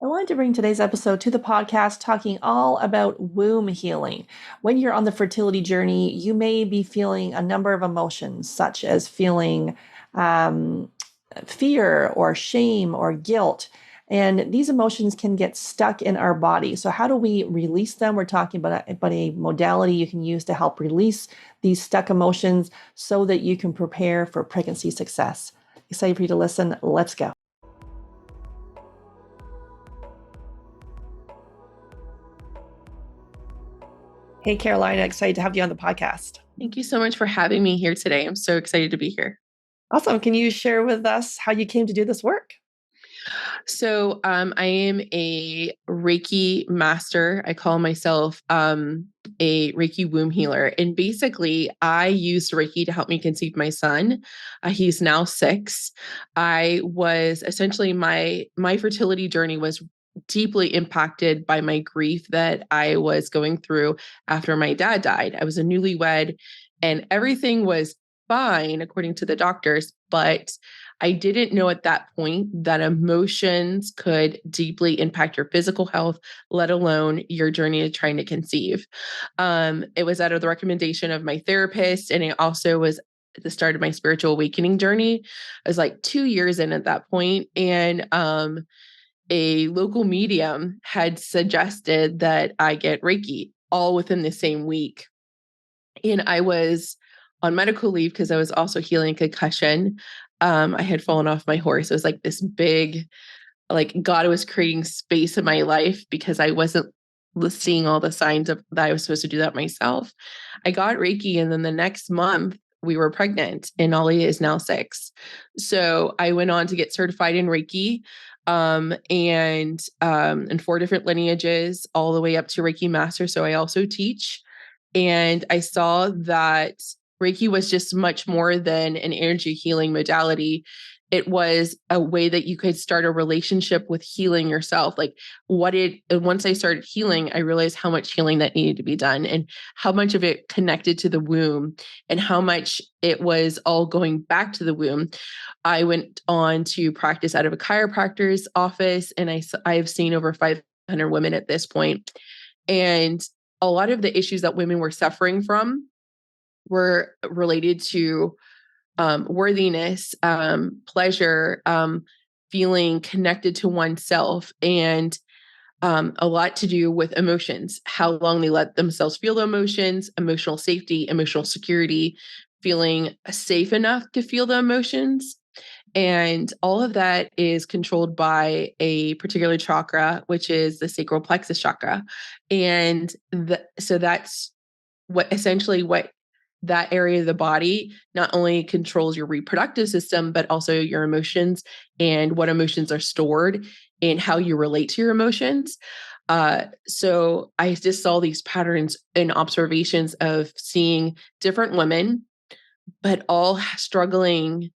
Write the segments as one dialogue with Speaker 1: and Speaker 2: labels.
Speaker 1: I wanted to bring today's episode to the podcast talking all about womb healing. When you're on the fertility journey, you may be feeling a number of emotions, such as feeling um, fear or shame or guilt. And these emotions can get stuck in our body. So, how do we release them? We're talking about a modality you can use to help release these stuck emotions so that you can prepare for pregnancy success. Excited for you to listen. Let's go. Hey, Carolina, excited to have you on the podcast.
Speaker 2: Thank you so much for having me here today. I'm so excited to be here.
Speaker 1: Awesome. Can you share with us how you came to do this work?
Speaker 2: So I am a Reiki master. I call myself a Reiki womb healer. And basically, I used Reiki to help me conceive my son. He's now 6. I was essentially my fertility journey was deeply impacted by my grief that I was going through after my dad died. I was a newlywed and everything was fine according to the doctors, but I didn't know at that point that emotions could deeply impact your physical health, let alone your journey to trying to conceive. It was out of the recommendation of my therapist, and it also was at the start of my spiritual awakening journey. I was like 2 years in at that point, and a local medium had suggested that I get Reiki all within the same week. And I was on medical leave because I was also healing concussion. I had fallen off my horse. It was like this big, like God was creating space in my life because I wasn't seeing all the signs of that I was supposed to do that myself. I got Reiki, and then the next month we were pregnant, and Ollie is now 6. So I went on to get certified in Reiki, and in 4 different lineages, all the way up to Reiki master. So I also teach. And I saw that Reiki was just much more than an energy healing modality. It was a way that you could start a relationship with healing yourself. Once I started healing, I realized how much healing that needed to be done and how much of it connected to the womb and how much it was all going back to the womb. I went on to practice out of a chiropractor's office, and I've seen over 500 women at this point. And a lot of the issues that women were suffering from were related to worthiness, pleasure, feeling connected to oneself, and a lot to do with emotions, how long they let themselves feel the emotions, emotional safety, emotional security, feeling safe enough to feel the emotions. And all of that is controlled by a particular chakra, which is the sacral plexus chakra. And so that's what that area of the body not only controls your reproductive system, but also your emotions and what emotions are stored and how you relate to your emotions. So I just saw these patterns and observations of seeing different women, but all struggling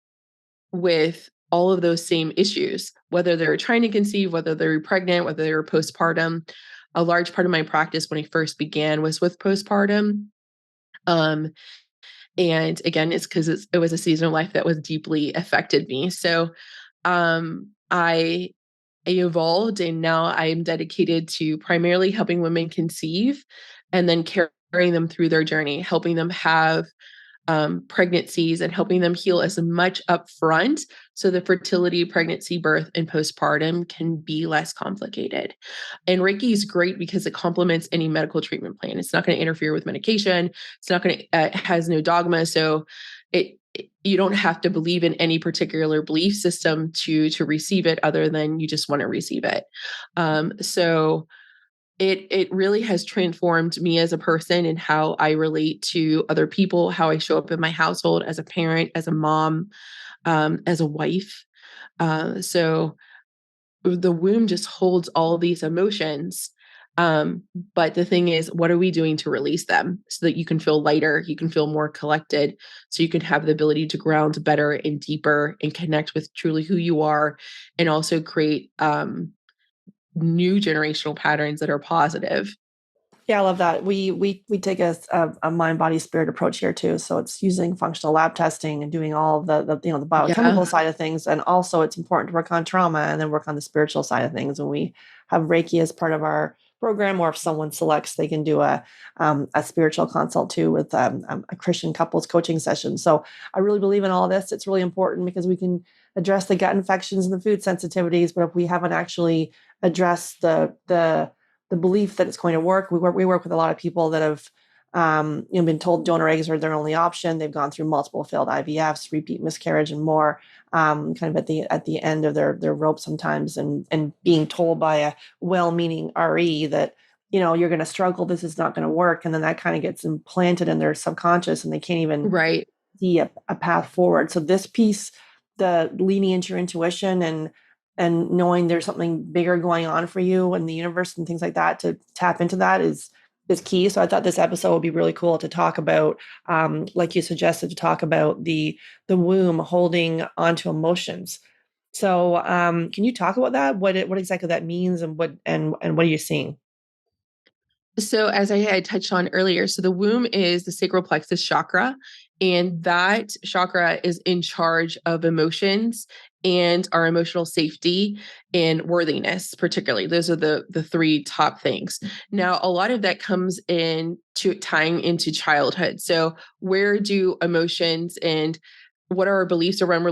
Speaker 2: with all of those same issues, whether they're trying to conceive, whether they're pregnant, whether they're postpartum. A large part of my practice when I first began was with postpartum. And again, it's because it was a season of life that was deeply affected me. So I evolved, and now I am dedicated to primarily helping women conceive and then carrying them through their journey, helping them have pregnancies and helping them heal as much upfront so the fertility, pregnancy, birth, and postpartum can be less complicated. And Reiki is great because it complements any medical treatment plan. It's not going to interfere with medication. It's not going to, it has no dogma. So you don't have to believe in any particular belief system to receive it other than you just want to receive it. So it really has transformed me as a person and how I relate to other people, how I show up in my household as a parent, as a mom, as a wife. So the womb just holds all of these emotions. But the thing is, what are we doing to release them so that you can feel lighter, you can feel more collected, so you can have the ability to ground better and deeper and connect with truly who you are, and also create new generational patterns that are positive.
Speaker 1: Yeah, I love that. We take a mind body spirit approach here too. So it's using functional lab testing and doing all of the
Speaker 2: Yeah.
Speaker 1: biochemical side of things, and also it's important to work on trauma and then work on the spiritual side of things. And we have Reiki as part of our program, or if someone selects, they can do a spiritual consult too with a Christian couples coaching session. So I really believe in all this. It's really important because we can address the gut infections and the food sensitivities, but if we haven't actually addressed the belief that it's going to work, we work with a lot of people that have been told donor eggs are their only option. They've gone through multiple failed IVFs, repeat miscarriage, and more. Kind of at the end of their rope sometimes, and being told by a well-meaning RE that you're going to struggle, this is not going to work, and then that kind of gets implanted in their subconscious, and they can't even
Speaker 2: Right.
Speaker 1: see a path forward. So this piece, the leaning into your intuition and knowing there's something bigger going on for you in the universe and things like that, to tap into that is key. So I thought this episode would be really cool to talk about, like you suggested, to talk about the womb holding onto emotions. So can you talk about that? What exactly that means, and what are you seeing?
Speaker 2: So, as I had touched on earlier, so the womb is the sacral plexus chakra, and that chakra is in charge of emotions and our emotional safety and worthiness, particularly. Those are the three top things. Now, a lot of that comes in to tying into childhood. So, where do emotions and what are our beliefs around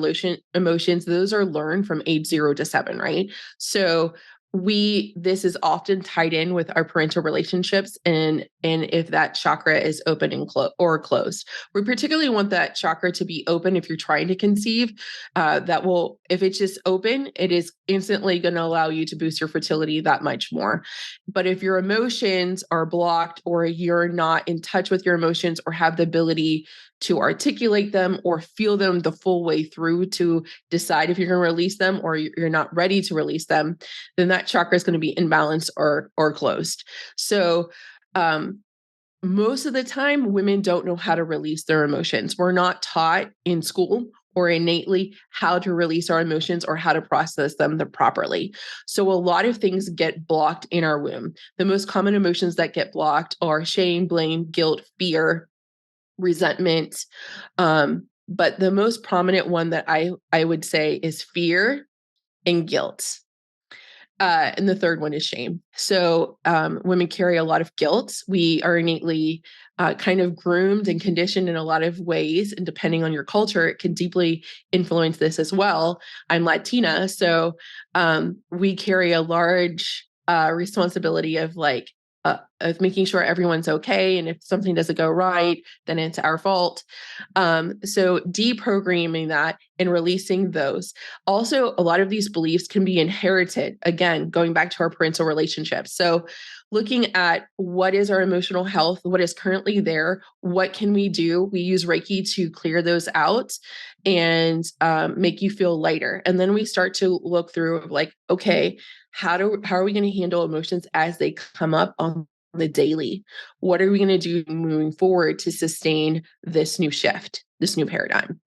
Speaker 2: emotions? Those are learned from age 0 to 7, right? So this is often tied in with our parental relationships, and if that chakra is open and or closed. We particularly want that chakra to be open if you're trying to conceive. If it's just open, it is instantly going to allow you to boost your fertility that much more. But if your emotions are blocked, or you're not in touch with your emotions, or have the ability to articulate them or feel them the full way through to decide if you're going to release them, or you're not ready to release them, then that chakra is going to be imbalanced or closed. So most of the time, women don't know how to release their emotions. We're not taught in school or innately how to release our emotions or how to process them properly. So a lot of things get blocked in our womb. The most common emotions that get blocked are shame, blame, guilt, fear, resentment. But the most prominent one that I would say is fear and guilt. And the third one is shame. So women carry a lot of guilt. We are innately kind of groomed and conditioned in a lot of ways. And depending on your culture, it can deeply influence this as well. I'm Latina, so we carry a large responsibility of making sure everyone's okay. And if something doesn't go right, then it's our fault. So deprogramming that and releasing those. Also, a lot of these beliefs can be inherited. Again, going back to our parental relationships. So looking at what is our emotional health, what is currently there, what can we do? We use Reiki to clear those out and make you feel lighter. And then we start to look through like, okay, how are we going to handle emotions as they come up on the daily? What are we going to do moving forward to sustain this new shift, this new paradigm?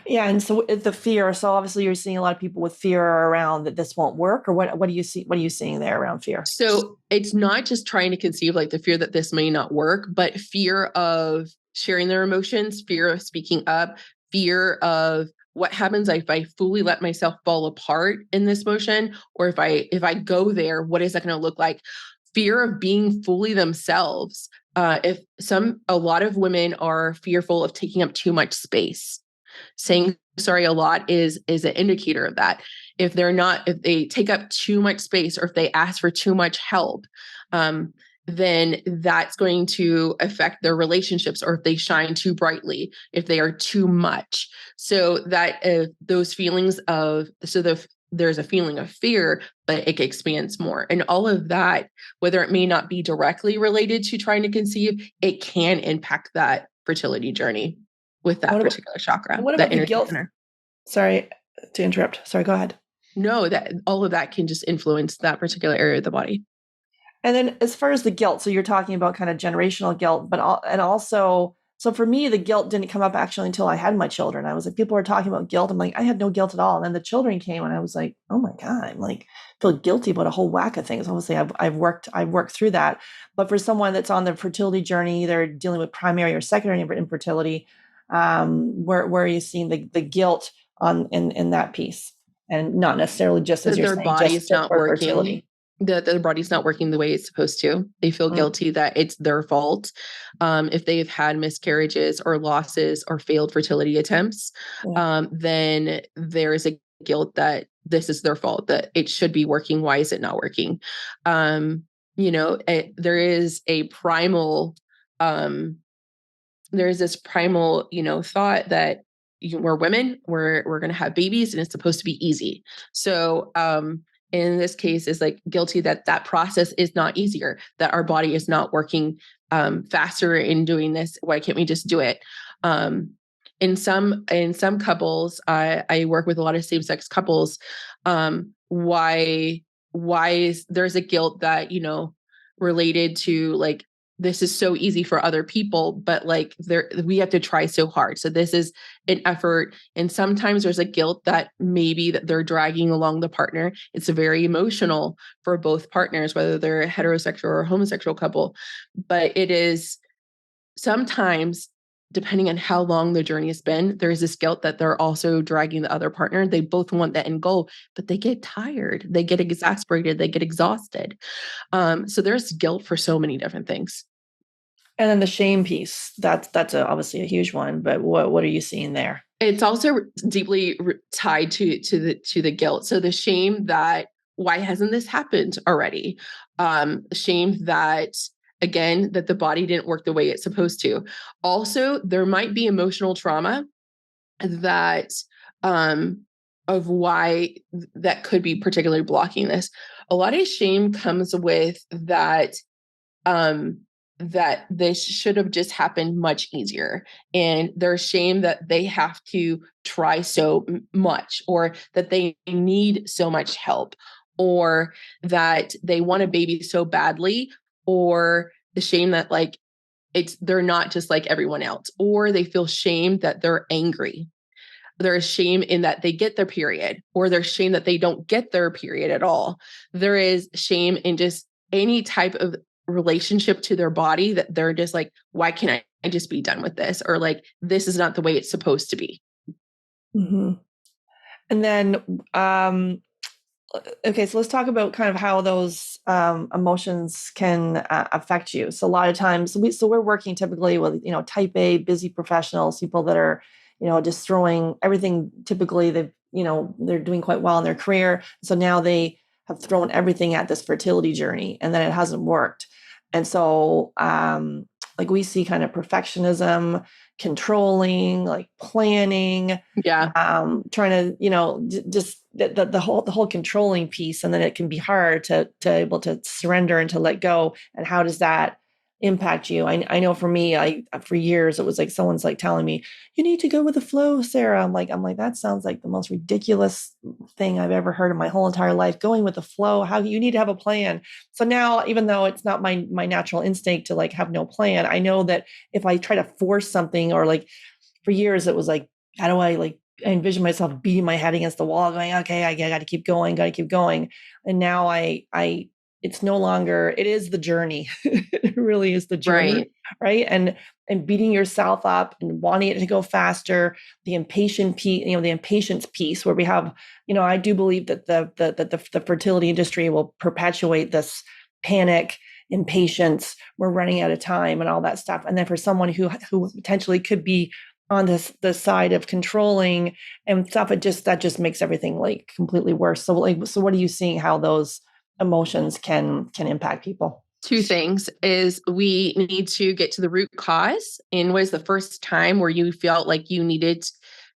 Speaker 1: Yeah, and so the fear. So obviously, you're seeing a lot of people with fear around that this won't work, or what do you see? What are you seeing there around fear?
Speaker 2: So it's not just trying to conceive, like the fear that this may not work, but fear of sharing their emotions, fear of speaking up, fear of what happens if I fully let myself fall apart in this motion, or if I go there, what is that going to look like? Fear of being fully themselves. A lot of women are fearful of taking up too much space. Saying sorry a lot is an indicator of that. If they take up too much space, or if they ask for too much help, then that's going to affect their relationships, or if they shine too brightly, if they are too much. So that those feelings of there's a feeling of fear, but it expands more. And all of that, whether it may not be directly related to trying to conceive, it can impact that fertility journey with that
Speaker 1: What about
Speaker 2: particular chakra,
Speaker 1: what
Speaker 2: that
Speaker 1: about the
Speaker 2: energy
Speaker 1: guilt?
Speaker 2: center.
Speaker 1: Sorry to interrupt. Sorry, go ahead.
Speaker 2: No, that all of that can just influence that particular area of the body.
Speaker 1: And then as far as the guilt, so you're talking about kind of generational guilt, and also, so for me, the guilt didn't come up actually until I had my children. I was like, people were talking about guilt. I'm like, I had no guilt at all. And then the children came, and I was like, oh my God, I'm like, feel guilty about a whole whack of things. Obviously, I've worked through that. But for someone that's on the fertility journey, they're dealing with primary or secondary infertility. Where are you seeing the guilt in that piece, and not necessarily just as
Speaker 2: That
Speaker 1: you're
Speaker 2: their
Speaker 1: saying,
Speaker 2: body is
Speaker 1: just
Speaker 2: not
Speaker 1: for
Speaker 2: working.
Speaker 1: fertility?
Speaker 2: that their body's not working the way it's supposed to. They feel guilty that it's their fault. If they've had miscarriages or losses or failed fertility attempts, then there is a guilt that this is their fault, that it should be working. Why is it not working? There is a primal, there's this primal, thought that we're women, we're going to have babies and it's supposed to be easy. So, in this case is like guilty that process is not easier, that our body is not working faster in doing this. Why can't we just do it? In some couples, I work with a lot of same-sex couples. Why is there's a guilt that, related to like, this is so easy for other people, but like we have to try so hard. So this is an effort. And sometimes there's a guilt that maybe that they're dragging along the partner. It's very emotional for both partners, whether they're a heterosexual or a homosexual couple. But it is sometimes, depending on how long the journey has been, there is this guilt that they're also dragging the other partner. They both want that end goal, but they get tired, they get exasperated, they get exhausted. So there's guilt for so many different things.
Speaker 1: And then the shame piece, that's obviously a huge one, but what are you seeing there?
Speaker 2: It's also deeply tied to the guilt. So the shame that, why hasn't this happened already? Shame that, again, that the body didn't work the way it's supposed to. Also, there might be emotional trauma that of why that could be particularly blocking this. A lot of shame comes with that that this should have just happened much easier. And there's shame that they have to try so much, or that they need so much help, or that they want a baby so badly, or the shame that like they're not just like everyone else, or they feel shame that they're angry. There is shame in that they get their period, or there's shame that they don't get their period at all. There is shame in just any type of relationship to their body, that they're just like, why can't I just be done with this? Or like, this is not the way it's supposed to be.
Speaker 1: Mm-hmm. And then, okay, so let's talk about kind of how those emotions can affect you. So a lot of times, we're working typically with, type A, busy professionals, people that are, just throwing everything. Typically, they're doing quite well in their career. So now they have thrown everything at this fertility journey, and then it hasn't worked. And so, like we see kind of perfectionism, controlling, like planning, trying to, just the whole controlling piece. And then it can be hard to able to surrender and to let go. And how does that impact you? I know for me, for years, it was like someone's like telling me, you need to go with the flow, Sarah. I'm like, that sounds like the most ridiculous thing I've ever heard in my whole entire life. Going with the flow, how you need to have a plan. So now, even though it's not my natural instinct to like have no plan, I know that if I try to force something, or like for years, it was like, how do I like, I envision myself beating my head against the wall going, okay, I got to keep going. And now it's no longer, it is the journey. It really is the journey. Right. And beating yourself up and wanting it to go faster, the impatient piece, the impatience piece, where we have, I do believe that the fertility industry will perpetuate this panic, impatience, we're running out of time and all that stuff. And then for someone who potentially could be on the side of controlling and stuff, that just makes everything like completely worse. So what are you seeing how those emotions can impact people?
Speaker 2: Two things is we need to get to the root cause. And was the first time where you felt like you needed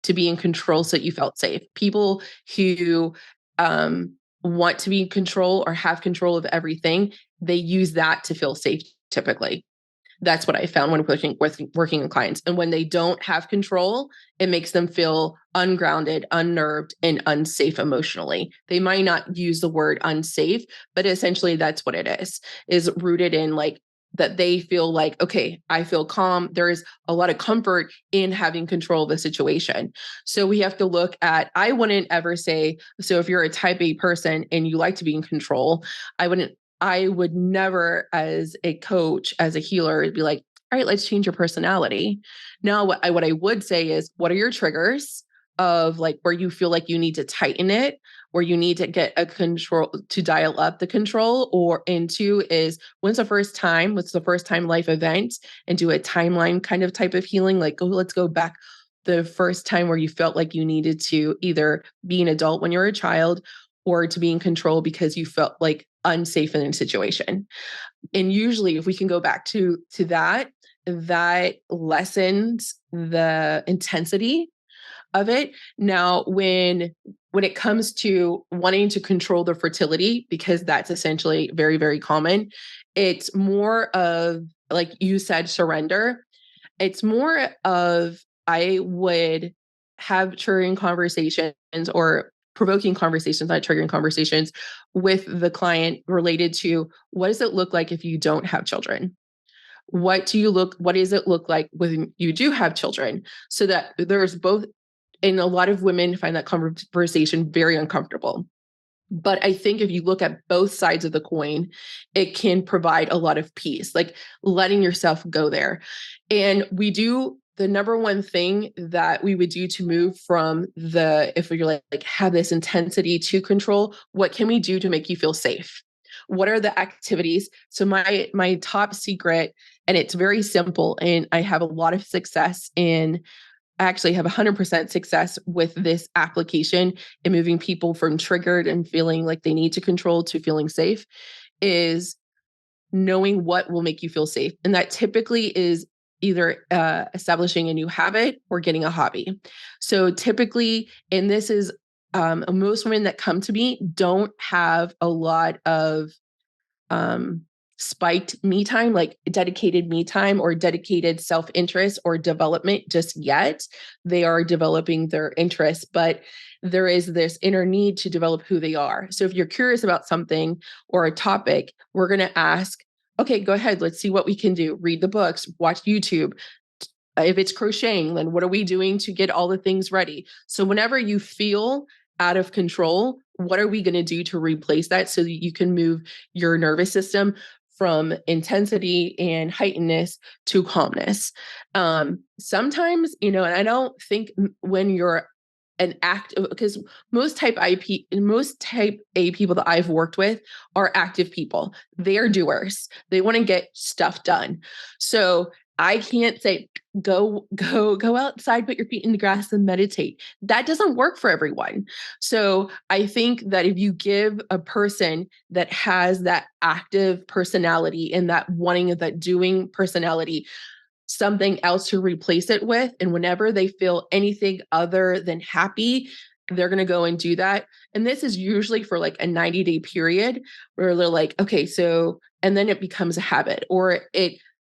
Speaker 2: to be in control so that you felt safe? People who want to be in control or have control of everything, they use that to feel safe typically. That's what I found when working with clients. And when they don't have control, it makes them feel ungrounded, unnerved, and unsafe emotionally. They might not use the word unsafe, but essentially that's what it is rooted in like that they feel like, okay, I feel calm. There's a lot of comfort in having control of the situation. So we have to look at, I wouldn't ever say, so if you're a type A person and you like to be in control, I would never, as a coach, as a healer, be like, all right, let's change your personality. Now, what I would say is, what are your triggers? of like where you feel like you need to tighten it, where you need to get a control to dial up the control, or into is what's the first time life event, and do a timeline kind of type of healing. Like, let's go back the first time where you felt like you needed to either be an adult when you were a child or to be in control because you felt like unsafe in a situation. And usually if we can go back to that, that lessens the intensity of it. Now, when it comes to wanting to control the fertility, because that's essentially very, very common, it's more of, like you said, surrender. It's more of, I would have triggering conversations or provoking conversations, not triggering conversations with the client related to what does it look like if you don't have children? What does it look like when you do have children? So that there's both, and a lot of women find that conversation very uncomfortable. But I think if you look at both sides of the coin, it can provide a lot of peace, like letting yourself go there. And the number one thing that we would do to move from if you're like have this intensity to control, what can we do to make you feel safe? What are the activities? So my top secret, and it's very simple, and I have a lot of success in, I actually have 100% success with this application in moving people from triggered and feeling like they need to control to feeling safe, is knowing what will make you feel safe. And that typically is either establishing a new habit or getting a hobby. So typically, and this is most women that come to me don't have a lot of um, spiked me time, like dedicated me time or dedicated self-interest or development just yet. They are developing their interests, but there is this inner need to develop who they are. So if you're curious about something or a topic, we're going to ask, okay, go ahead. Let's see what we can do. Read the books, watch YouTube. If it's crocheting, then what are we doing to get all the things ready? So whenever you feel out of control, what are we going to do to replace that so that you can move your nervous system from intensity and heightenedness to calmness? Sometimes, and I don't think when you're an active, because most type A people that I've worked with are active people. They are doers. They want to get stuff done. So I can't say, go outside, put your feet in the grass and meditate. That doesn't work for everyone. So I think that if you give a person that has that active personality and that wanting of that doing personality something else to replace it with, and whenever they feel anything other than happy, they're going to go and do that. And this is usually for like a 90-day period where they're like, okay, so, and then it becomes a habit, or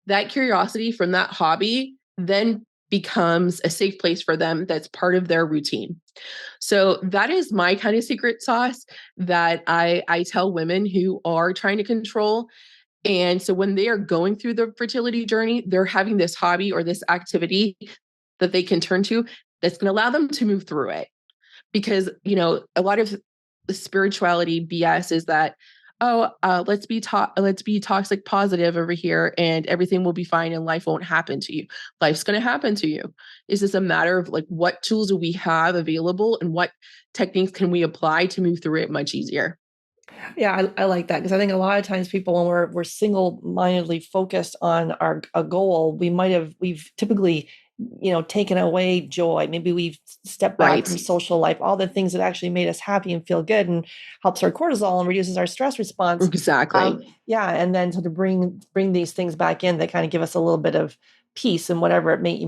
Speaker 2: that curiosity from that hobby then becomes a safe place for them that's part of their routine. So that is my kind of secret sauce that I tell women who are trying to control. And so when they are going through the fertility journey, they're having this hobby or this activity that they can turn to that's going to allow them to move through it. Because, a lot of the spirituality BS is that, let's be toxic positive over here and everything will be fine and life won't happen to you. Life's going to happen to you. It's just a matter of like, what tools do we have available and what techniques can we apply to move through it much easier?
Speaker 1: Yeah, I like that, because I think a lot of times people, when we're single-mindedly focused on a goal, we've typically, taken away joy. Maybe we've stepped back
Speaker 2: Right.
Speaker 1: from social life, all the things that actually made us happy and feel good and helps our cortisol and reduces our stress response.
Speaker 2: Exactly.
Speaker 1: Yeah, and then so to bring these things back in that kind of give us a little bit of peace and whatever it may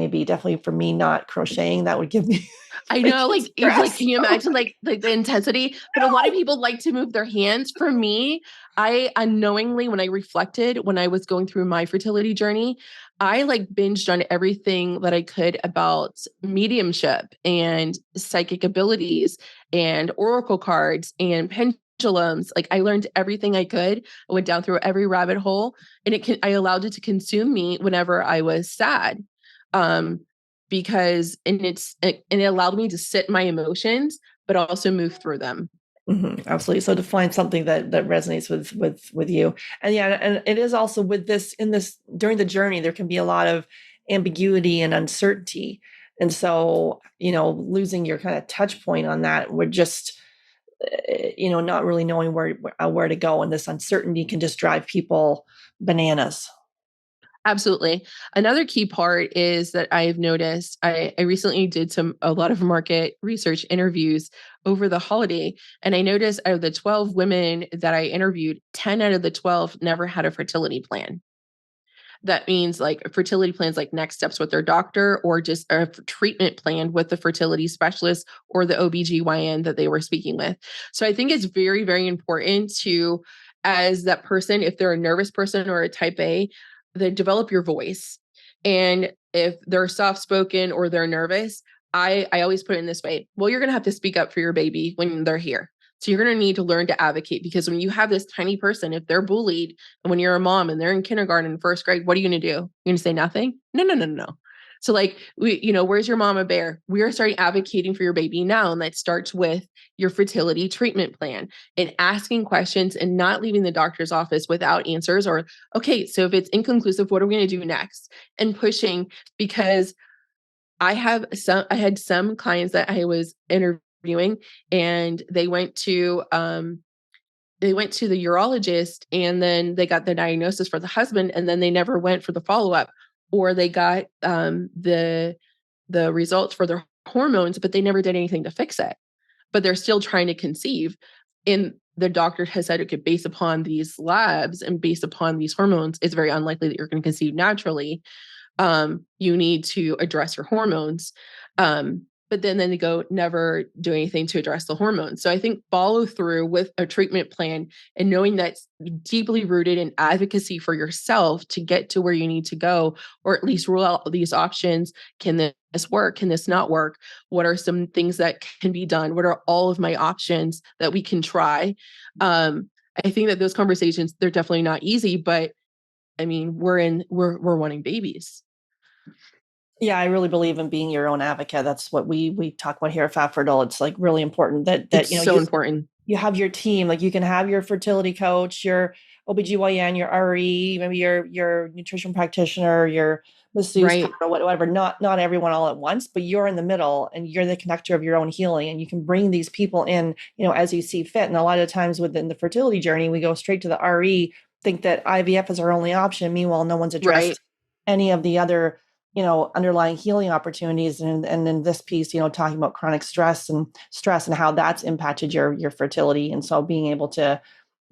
Speaker 1: be. Definitely for me, not crocheting, that would give me
Speaker 2: I know,
Speaker 1: freaking
Speaker 2: like, it's like,
Speaker 1: stress.
Speaker 2: can you imagine like the intensity? But a lot of people like to move their hands. For me, I unknowingly, when I reflected, when I was going through my fertility journey, I like binged on everything that I could about mediumship and psychic abilities and oracle cards and pendulums. Like I learned everything I could. I went down through every rabbit hole, and I allowed it to consume me whenever I was sad. Um, because it allowed me to sit my emotions but also move through them.
Speaker 1: Absolutely. So to find something that resonates with you, and yeah, and it is also with this during the journey, there can be a lot of ambiguity and uncertainty. And so, losing your kind of touch point on that would just, not really knowing where to go. And this uncertainty can just drive people bananas.
Speaker 2: Absolutely. Another key part is that I've noticed, I recently did a lot of market research interviews over the holiday. And I noticed out of the 12 women that I interviewed, 10 out of the 12 never had a fertility plan. That means like fertility plans, like next steps with their doctor, or just a treatment plan with the fertility specialist or the OBGYN that they were speaking with. So I think it's very, very important to, as that person, if they're a nervous person or a type A, they develop your voice. And if they're soft spoken or they're nervous, I always put it in this way. Well, you're going to have to speak up for your baby when they're here. So you're going to need to learn to advocate, because when you have this tiny person, if they're bullied, and when you're a mom and they're in kindergarten and first grade, what are you going to do? You're going to say nothing? No, no, no, no. So like, where's your mama bear? We are starting advocating for your baby now. And that starts with your fertility treatment plan and asking questions and not leaving the doctor's office without answers, or, okay, so if it's inconclusive, what are we going to do next? And pushing, because I had some clients that I was interviewing, and they went to the urologist, and then they got the diagnosis for the husband, and then they never went for the follow-up, or they got the results for their hormones, but they never did anything to fix it. But they're still trying to conceive. And the doctor has said, okay, based upon these labs and based upon these hormones, it's very unlikely that you're going to conceive naturally. You need to address your hormones. But then they go, never do anything to address the hormones. So I think follow through with a treatment plan and knowing that's deeply rooted in advocacy for yourself to get to where you need to go, or at least rule out these options. Can this work? Can this not work? What are some things that can be done? What are all of my options that we can try? I think that those conversations, they're definitely not easy, but I mean, we're wanting babies.
Speaker 1: Yeah, I really believe in being your own advocate. That's what we talk about here at Fab Fertile. It's like really important that
Speaker 2: It's so important.
Speaker 1: you have your team. Like you can have your fertility coach, your OBGYN, your RE, maybe your nutrition practitioner, your masseuse,
Speaker 2: Right.
Speaker 1: or whatever. Not everyone all at once, but you're in the middle and you're the connector of your own healing. And you can bring these people in, as you see fit. And a lot of times within the fertility journey, we go straight to the RE, think that IVF is our only option. Meanwhile, no one's
Speaker 2: Right.
Speaker 1: addressed any of the other underlying healing opportunities. And in this piece, talking about chronic stress and how that's impacted your fertility. And so being able to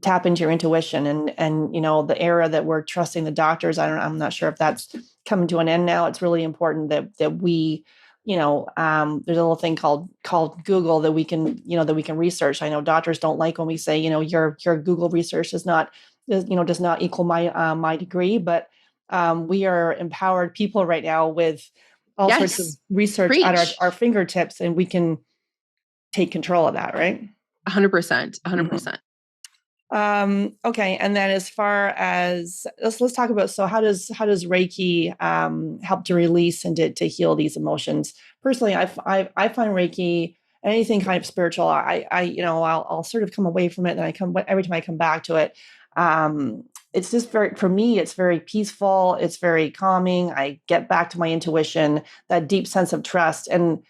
Speaker 1: tap into your intuition and the era that we're trusting the doctors. I'm not sure if that's coming to an end now. It's really important that we, there's a little thing called Google that we can, research. I know doctors don't like when we say, your Google research does not equal my degree, but we are empowered people right now with all sorts of
Speaker 2: Yes.
Speaker 1: research at
Speaker 2: Preach.
Speaker 1: our fingertips, and we can take control of that, right?
Speaker 2: 100%.
Speaker 1: Mhm.
Speaker 2: 100%.
Speaker 1: Okay, and then as far as let's talk about, so how does Reiki help to release and to heal these emotions? Personally, I find Reiki and anything kind of spiritual, I'll sort of come away from it, and every time I come back to it. It's just for me, it's very peaceful. It's very calming. I get back to my intuition, that deep sense of trust, and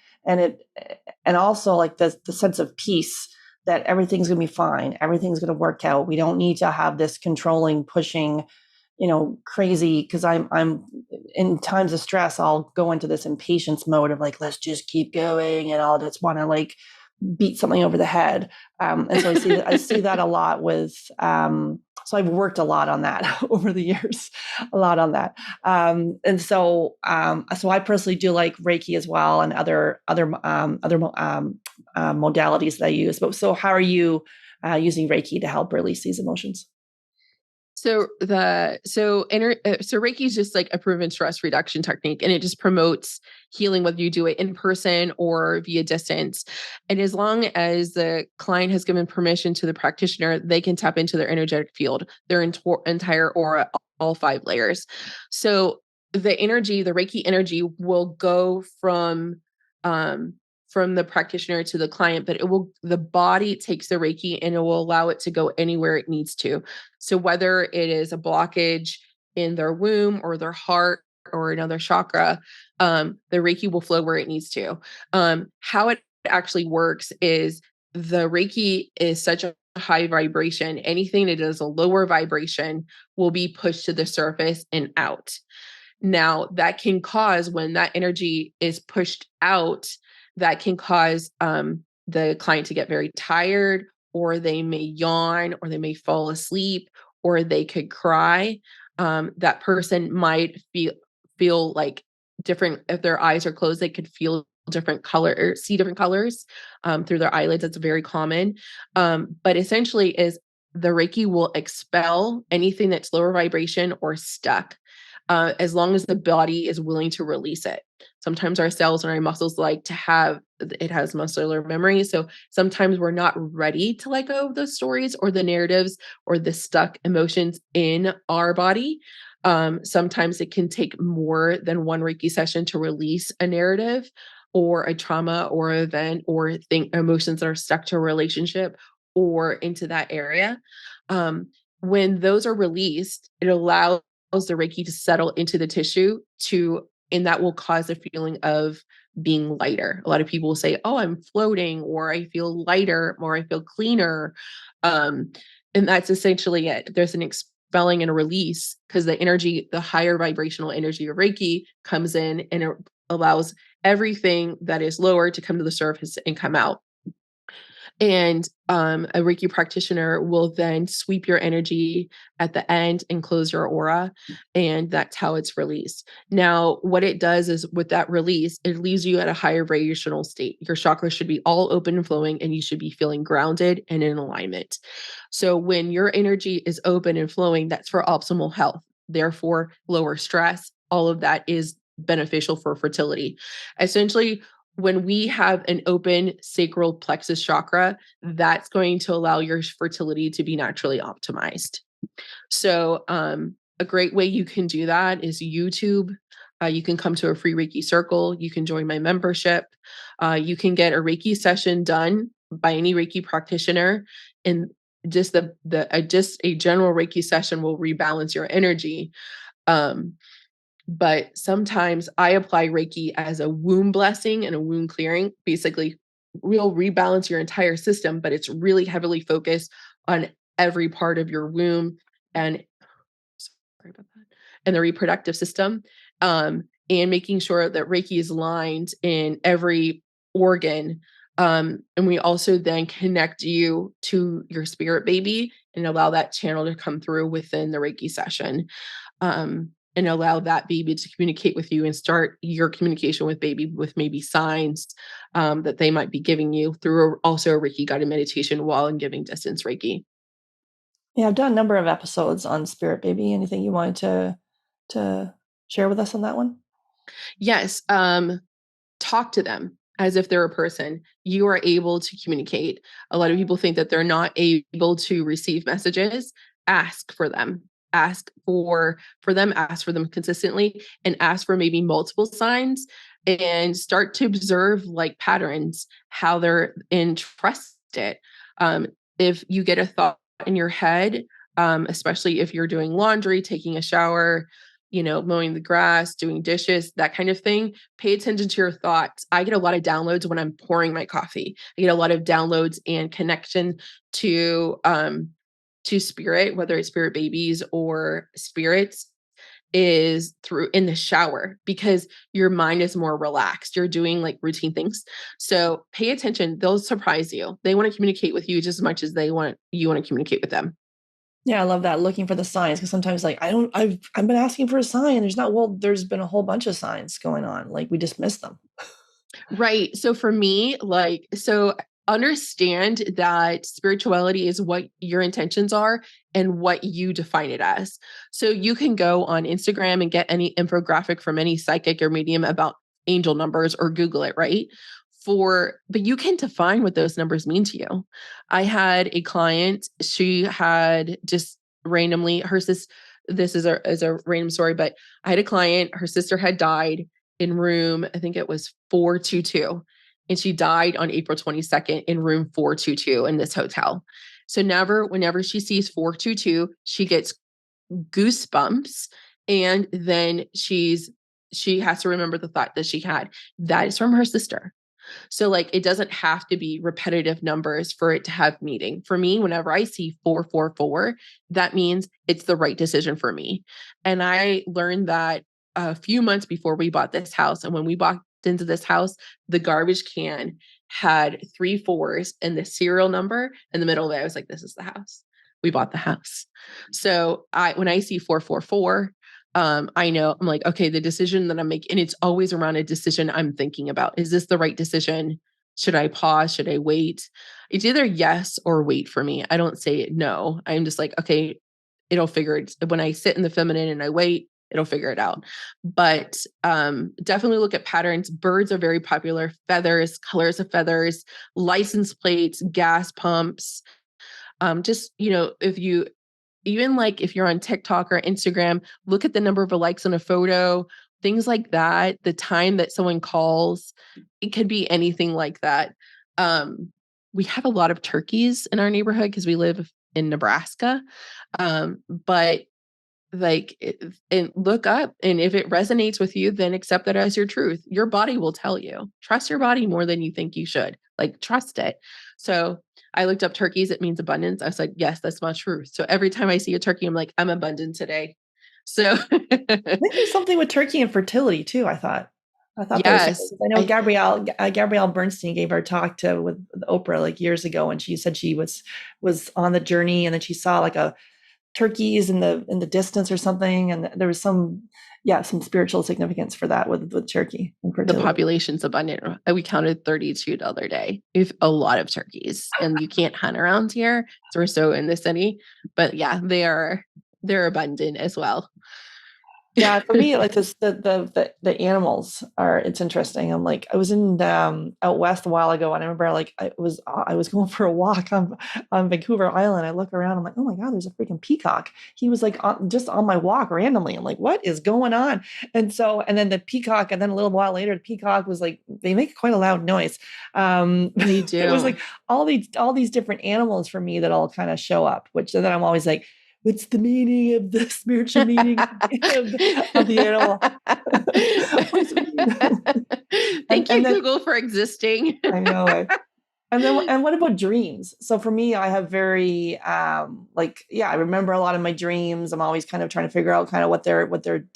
Speaker 1: also like the sense of peace that everything's going to be fine. Everything's going to work out. We don't need to have this controlling, pushing, crazy. Because I'm in times of stress, I'll go into this impatience mode of like, let's just keep going, and I'll just want to like beat something over the head. And so I see that a lot with. So I've worked a lot on that over the years, a lot on that. And so I personally do like Reiki as well, and other modalities that I use. But so how are you using Reiki to help release these emotions?
Speaker 2: So Reiki is just like a proven stress reduction technique, and it just promotes healing whether you do it in person or via distance. And as long as the client has given permission to the practitioner, they can tap into their energetic field, their entire aura, all 5 layers. So the Reiki energy will go from the practitioner to the client, but the body takes the Reiki and it will allow it to go anywhere it needs to. So whether it is a blockage in their womb or their heart or another chakra, the Reiki will flow where it needs to. How it actually works is the Reiki is such a high vibration. Anything that is a lower vibration will be pushed to the surface and out. Now, that can cause, when that energy is pushed out, that can cause the client to get very tired, or they may yawn, or they may fall asleep, or they could cry. That person might feel like different, if their eyes are closed, they could feel different color or see different colors through their eyelids. That's very common. But essentially is the Reiki will expel anything that's lower vibration or stuck, as long as the body is willing to release it. Sometimes our cells and our muscles like to have, it has muscular memory. So sometimes we're not ready to let go of those stories or the narratives or the stuck emotions in our body. Sometimes it can take more than one Reiki session to release a narrative or a trauma or event or emotions that are stuck to a relationship or into that area. When those are released, it allows the Reiki to settle into the tissue and that will cause a feeling of being lighter. A lot of people will say, "Oh, I'm floating," or "I feel lighter," or "I feel cleaner." And that's essentially it. There's an expelling and a release because the energy, the higher vibrational energy of Reiki comes in and it allows everything that is lower to come to the surface and come out. And a Reiki practitioner will then sweep your energy at the end and close your aura. And that's how it's released. Now, what it does is with that release, it leaves you at a higher vibrational state. Your chakras should be all open and flowing, and you should be feeling grounded and in alignment. So when your energy is open and flowing, that's for optimal health. Therefore, lower stress, all of that is beneficial for fertility. Essentially, when we have an open sacral plexus chakra, that's going to allow your fertility to be naturally optimized. So, a great way you can do that is YouTube. You can come to a free Reiki circle. You can join my membership. You can get a Reiki session done by any Reiki practitioner, and just just a general Reiki session will rebalance your energy. Um, but sometimes I apply Reiki as a womb blessing and a womb clearing. Basically, we'll rebalance your entire system, but it's really heavily focused on every part of your womb and sorry about that, and the reproductive system, and making sure that Reiki is aligned in every organ. And we also then connect you to your spirit baby and allow that channel to come through within the Reiki session. And allow that baby to communicate with you and start your communication with baby with maybe signs that they might be giving you through also a Reiki guided meditation while in giving distance Reiki.
Speaker 1: Yeah, I've done a number of episodes on Spirit Baby. Anything you wanted to share with us on that one?
Speaker 2: Yes. Talk to them as if they're a person. You are able to communicate. A lot of people think that they're not able to receive messages. Ask for them. Ask for them consistently, and ask for maybe multiple signs, and start to observe like patterns, how they're in, trust it. If you get a thought in your head, especially if you're doing laundry, taking a shower, mowing the grass, doing dishes, that kind of thing, pay attention to your thoughts. I get a lot of downloads when I'm pouring my coffee. I get a lot of downloads and connection to spirit, whether it's spirit babies or spirits, is through in the shower because your mind is more relaxed. You're doing like routine things. So pay attention. They'll surprise you. They want to communicate with you just as much as you want to communicate with them.
Speaker 1: Yeah, I love that. Looking for the signs, because sometimes like I've been asking for a sign. There's been a whole bunch of signs going on. Like we just miss them.
Speaker 2: Right. So for me, understand that spirituality is what your intentions are and what you define it as. So you can go on Instagram and get any infographic from any psychic or medium about angel numbers or Google it, right? But you can define what those numbers mean to you. I had a client, she had just randomly her sister, this is a random story, but I had a client, her sister had died in room, I think it was 422. And she died on April 22nd in room 422 in this hotel. So whenever she sees 422, she gets goosebumps And then she has to remember the thought that she had. That is from her sister. So like it doesn't have to be repetitive numbers for it to have meaning. For me, whenever I see 444, that means it's the right decision for me. And I learned that a few months before we bought this house. And when we bought into this house, the garbage can had 3 4s and the serial number in the middle of it. I was like, this is the house. We bought the house. So when I see 444, I know I'm like, okay, the decision that I'm making, and it's always around a decision I'm thinking about. Is this the right decision? Should I pause? Should I wait? It's either yes or wait for me. I don't say no. I'm just like, okay, it'll figure it. When I sit in the feminine and I wait, it'll figure it out. But definitely look at patterns. Birds are very popular. Feathers, colors of feathers, license plates, gas pumps. Just, if you even like if you're on TikTok or Instagram, look at the number of likes on a photo, things like that, the time that someone calls, it could be anything like that. We have a lot of turkeys in our neighborhood because we live in Nebraska. But like and look up, and if it resonates with you, then accept that as your truth. Your body will tell you. Trust your body more than you think you should. Like trust it. So I looked up turkeys. It means abundance. I was like, yes, that's my truth. So every time I see a turkey, I'm like, I'm abundant today. So
Speaker 1: I think there's something with turkey and fertility too. I thought there was something.
Speaker 2: yes,
Speaker 1: I know Gabrielle Bernstein gave her talk with Oprah like years ago, and she said she was on the journey, and then she saw like a turkeys in the distance or something, and there was some spiritual significance for that with turkey and
Speaker 2: the
Speaker 1: fertility.
Speaker 2: population's abundant. We counted 32 the other day. We've a lot of turkeys, and you can't hunt around here. So we're so in the city, but yeah, they're abundant as well.
Speaker 1: Yeah, for me, like this, the animals are. It's interesting. I'm like, I was in out west a while ago, and I remember like I was going for a walk on Vancouver Island. I look around, I'm like, oh my God, there's a freaking peacock. He was like just on my walk randomly. I'm like, what is going on? And then the peacock, and then a little while later, the peacock was like, they make quite a loud noise.
Speaker 2: They
Speaker 1: It was
Speaker 2: do.
Speaker 1: like all these different animals for me that all kind of show up, which then I'm always like, what's the meaning of the spiritual meaning of the animal? What does it mean? and
Speaker 2: Thank
Speaker 1: and
Speaker 2: you,
Speaker 1: then
Speaker 2: Google, for existing.
Speaker 1: I know it. And what about dreams? So for me, I have very I remember a lot of my dreams. I'm always kind of trying to figure out kind of what they're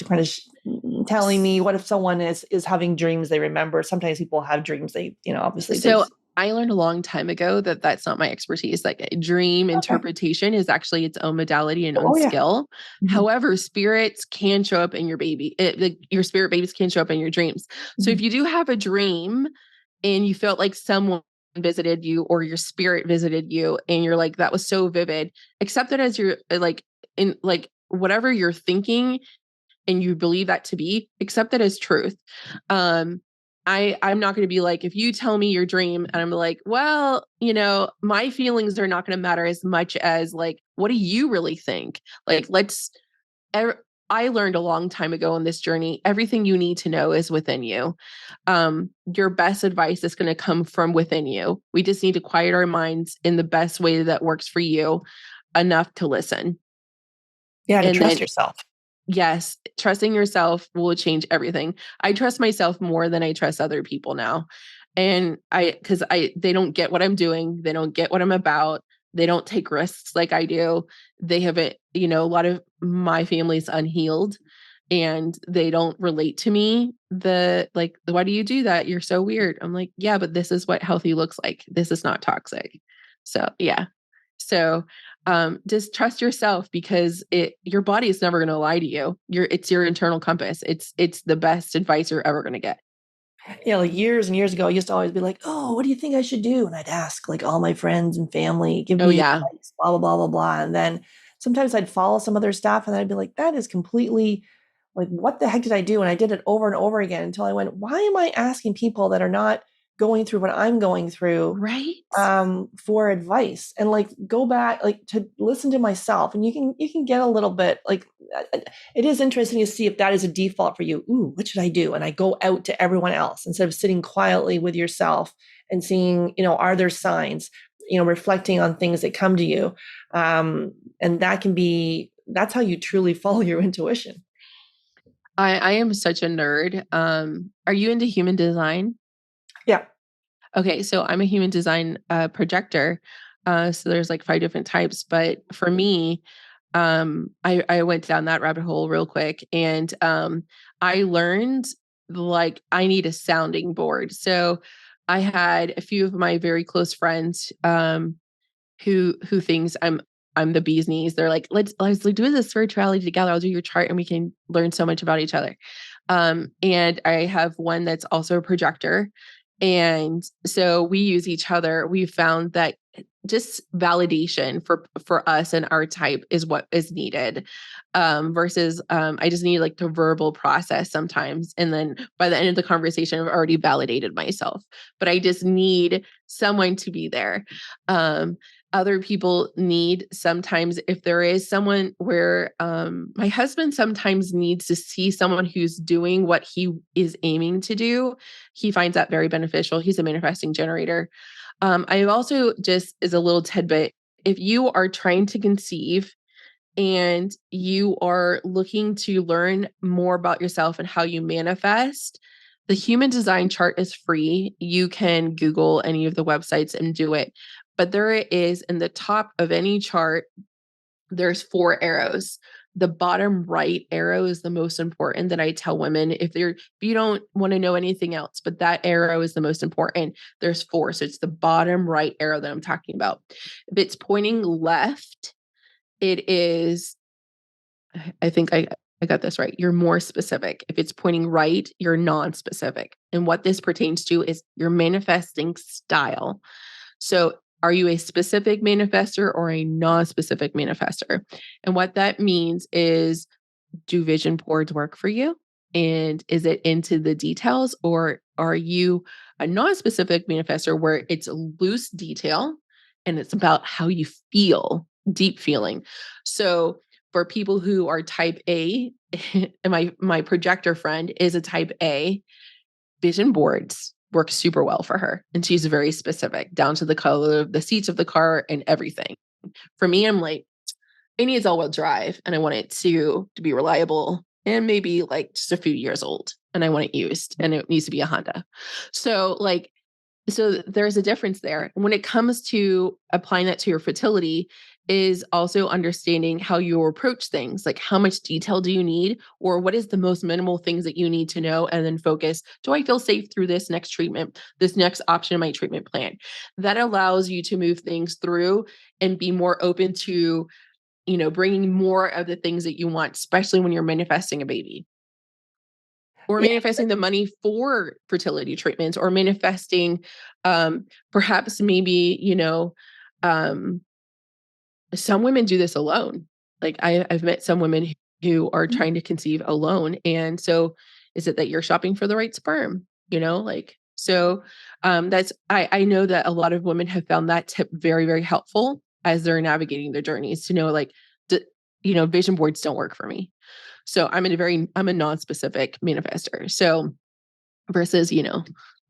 Speaker 1: kind of telling me. What if someone is having dreams they remember? Sometimes people have dreams they, obviously they
Speaker 2: So I learned a long time ago that that's not my expertise. Like dream
Speaker 1: okay.
Speaker 2: interpretation is actually its own modality and own
Speaker 1: Oh yeah.
Speaker 2: skill.
Speaker 1: Mhm.
Speaker 2: However, spirits can show up in your baby. Your spirit babies can show up in your dreams. So if
Speaker 1: Mhm.
Speaker 2: you do have a dream and you felt like someone visited you or your spirit visited you and you're like, that was so vivid, accept it as your like in like whatever you're thinking and you believe that to be, accept it as truth. Um, I'm not going to be like, if you tell me your dream and I'm like, well, my feelings are not going to matter as much as like, what do you really think? Like, I learned a long time ago on this journey, everything you need to know is within you. Your best advice is going to come from within you. We just need to quiet our minds in the best way that works for you enough to listen.
Speaker 1: Yeah, to
Speaker 2: And
Speaker 1: trust
Speaker 2: then
Speaker 1: yourself.
Speaker 2: yes, trusting yourself will change everything. I trust myself more than I trust other people now. And they don't get what I'm doing. They don't get what I'm about. They don't take risks like I do. They haven't, a lot of my family's unhealed and they don't relate to me. Why do you do that? You're so weird. I'm like, yeah, but this is what healthy looks like. This is not toxic. So yeah. So just trust yourself because your body is never going to lie to you. It's your internal compass. It's the best advice you're ever going to get.
Speaker 1: Yeah, like years and years ago, I used to always be like, "Oh, what do you think I should do?" And I'd ask like all my friends and family, give
Speaker 2: Oh
Speaker 1: me
Speaker 2: yeah.
Speaker 1: advice, blah blah blah blah blah. And then sometimes I'd follow some of their stuff, and I'd be like, "That is completely like what the heck did I do?" And I did it over and over again until I went, "Why am I asking people that are not going through what I'm going through
Speaker 2: Right?
Speaker 1: for advice and like go back like to listen to myself?" And you can get a little bit like it is interesting to see if that is a default for you. Ooh, what should I do? And I go out to everyone else instead of sitting quietly with yourself and seeing, are there signs, reflecting on things that come to you. And that's how you truly follow your intuition.
Speaker 2: I am such a nerd. Are you into human design?
Speaker 1: Yeah.
Speaker 2: Okay, so I'm a human design projector. So there's like 5 different types, but for me, I went down that rabbit hole real quick, and I learned like I need a sounding board. So I had a few of my very close friends who thinks I'm the bee's knees. They're like, let's do this spirituality together. I'll do your chart and we can learn so much about each other. And I have one that's also a projector. And so we use each other. We found that just validation for us and our type is what is needed. Versus I just need like the verbal process sometimes. And then by the end of the conversation, I've already validated myself. But I just need someone to be there. Other people need sometimes, if there is someone where my husband sometimes needs to see someone who's doing what he is aiming to do. He finds that very beneficial. He's a manifesting generator. I also, just as a little tidbit, if you are trying to conceive and you are looking to learn more about yourself and how you manifest, the human design chart is free. You can Google any of the websites and do it. But there it is in the top of any chart, there's 4 arrows. The bottom right arrow is the most important that I tell women if you don't want to know anything else, but that arrow is the most important. There's 4. So it's the bottom right arrow that I'm talking about. If it's pointing left, it is, I think I got this right. You're more specific. If it's pointing right, you're non-specific. And what this pertains to is your manifesting style. So are you a specific manifester or a non-specific manifester? And what that means is, do vision boards work for you? And is it into the details, or are you a non-specific manifester where it's a loose detail and it's about how you feel, deep feeling? So for people who are type A, and my projector friend is a type A, vision boards work super well for her. And she's very specific, down to the color of the seats of the car and everything. For me, I'm like, it needs all-wheel drive and I want it to be reliable and maybe like just a few years old, and I want it used and it needs to be a Honda. So like, so there's a difference there. When it comes to applying that to your fertility, is also understanding how you approach things. Like, how much detail do you need, or what is the most minimal things that you need to know, and then focus. Do I feel safe through this next treatment, this next option in my treatment plan? That allows you to move things through and be more open to, bringing more of the things that you want, especially when you're manifesting a baby, or
Speaker 1: Yeah.
Speaker 2: manifesting the money for fertility treatments, or manifesting perhaps maybe, um, some women do this alone. Like I've met some women who are trying to conceive alone. And so is it that you're shopping for the right sperm? Like, so that's, I know that a lot of women have found that tip very, very helpful as they're navigating their journeys, to know like, vision boards don't work for me. So I'm a non-specific manifester. So versus,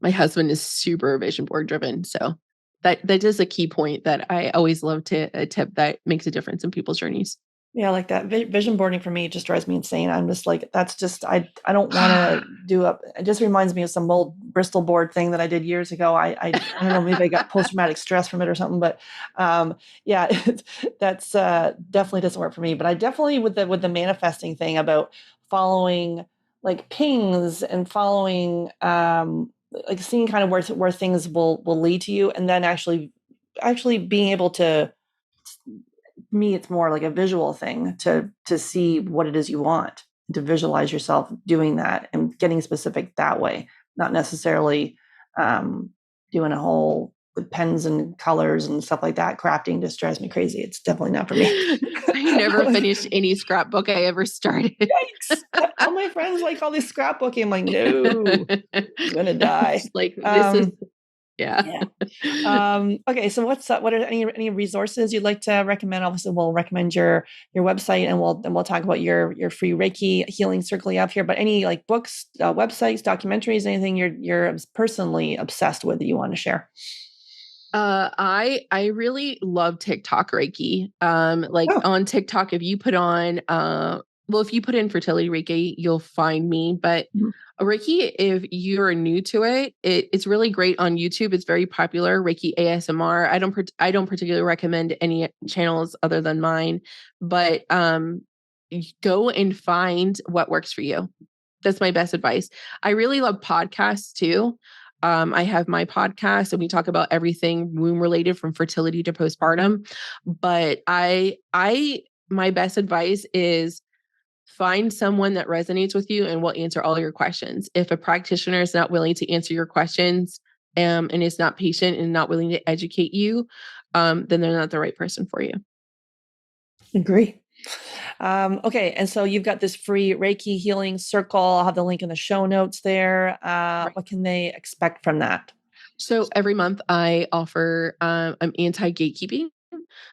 Speaker 2: my husband is super vision board driven. So that is a key point that I always love to a tip that makes a difference in people's journeys.
Speaker 1: Yeah, like that vision boarding for me just drives me insane. I'm just like, that's just, I don't want to do up. It just reminds me of some old Bristol board thing that I did years ago. I don't know, maybe I got post-traumatic stress from it or something, but yeah, that's definitely doesn't work for me. But I definitely, with the manifesting thing about following like pings and following like seeing kind of where things will lead to you, and then actually being able to, me it's more like a visual thing to see what it is you want, to visualize yourself doing that and getting specific that way, not necessarily doing a whole with pens and colors and stuff like that. Crafting just drives me crazy. It's definitely not for me.
Speaker 2: I never finished any scrapbook I ever started.
Speaker 1: Yikes. All my friends like all this scrapbooking. I'm like, no, I'm gonna die.
Speaker 2: Like, this is, yeah.
Speaker 1: Yeah. Okay, so what are any resources you'd like to recommend? Obviously, we'll recommend your website, and we'll talk about your free Reiki healing circle you have here. But any like books, websites, documentaries, anything you're personally obsessed with that you want to share?
Speaker 2: I really love TikTok Reiki. Like
Speaker 1: Oh,
Speaker 2: on TikTok, if you put on Well, if you put in fertility Reiki, you'll find me. But
Speaker 1: Mhm.
Speaker 2: Reiki, if you're new to it's really great on YouTube. It's very popular. Reiki ASMR. I don't particularly recommend any channels other than mine, but go and find what works for you. That's my best advice. I really love podcasts too. I have my podcast and we talk about everything womb related from fertility to postpartum. But my best advice is find someone that resonates with you and will answer all your questions. If a practitioner is not willing to answer your questions, and is not patient and not willing to educate you, then they're not the right person for you.
Speaker 1: Agree. Okay, and so you've got this free Reiki healing circle. I'll have the link in the show notes there.
Speaker 2: Right.
Speaker 1: What can they expect from that?
Speaker 2: So every month I offer, I'm anti gatekeeping.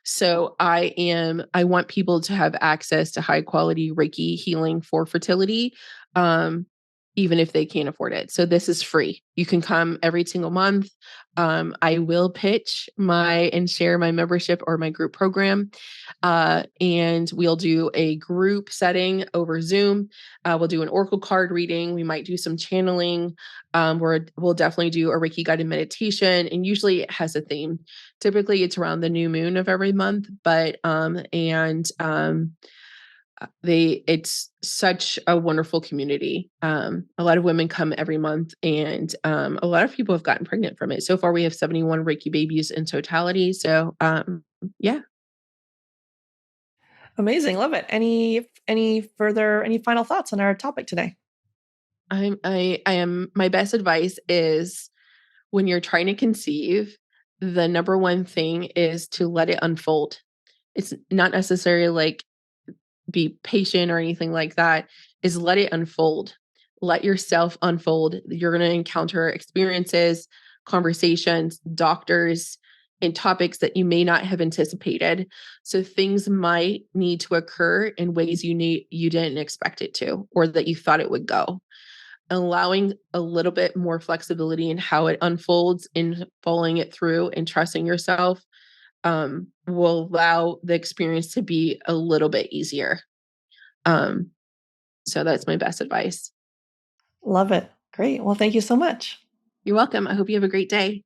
Speaker 2: So I want people to have access to high quality Reiki healing for fertility, um, even if they can't afford it. So this is free. You can come every single month. I will pitch and share my membership or my group program. And we'll do a group setting over Zoom. We'll do an oracle card reading. We might do some channeling. We'll definitely do a Reiki guided meditation, and usually it has a theme. Typically, it's around the new moon of every month, but it's such a wonderful community. A lot of women come every month, and a lot of people have gotten pregnant from it. So far, we have 71 Reiki babies in totality. So yeah.
Speaker 1: Amazing, love it. Any final thoughts on our topic today?
Speaker 2: I am my best advice is when you're trying to conceive, the number one thing is to let it unfold. It's not necessarily like be patient or anything like that, is let it unfold. Let yourself unfold. You're going to encounter experiences, conversations, doctors, and topics that you may not have anticipated. So things might need to occur in ways you didn't expect it to, or that you thought it would go. Allowing a little bit more flexibility in how it unfolds and following it through and trusting yourself, will allow the experience to be a little bit easier. Um, so that's my best advice.
Speaker 1: Love it. Great. Well, thank you so much.
Speaker 2: You're welcome. I hope you have a great day.